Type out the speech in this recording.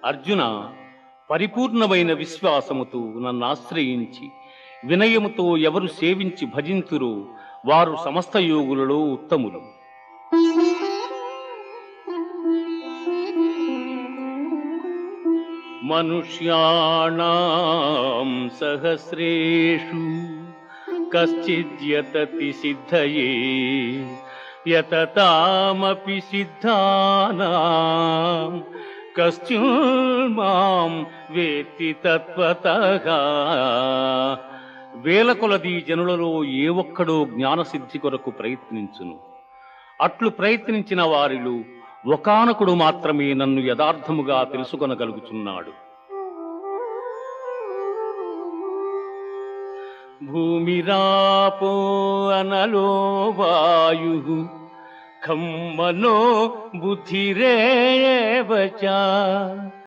అర్జున, పరిపూర్ణమైన విశ్వాసముతో నన్ను ఆశ్రయించి వినయముతో ఎవరు సేవించి భజింతురో వారు సమస్త యోగులలో ఉత్తములు. మనుష్యాణాం సహస్రేషు కశ్చిద్యతతి సిద్ధయే యతతామపి సిద్ధానాం కశ్చిన్మాం వేత్తి తత్వతః. వేల కొలది జనులలో ఏ ఒక్కడో జ్ఞానసిద్ధి కొరకు ప్రయత్నించును. అట్లు ప్రయత్నించిన వారిలో ఒకానొకడు మాత్రమే నన్ను యథార్థముగా తెలుసుకొనగలుగుచున్నాడు. భూమిరాపో అనలో వాయు ఖం మనో బుద్ధిరేవ చ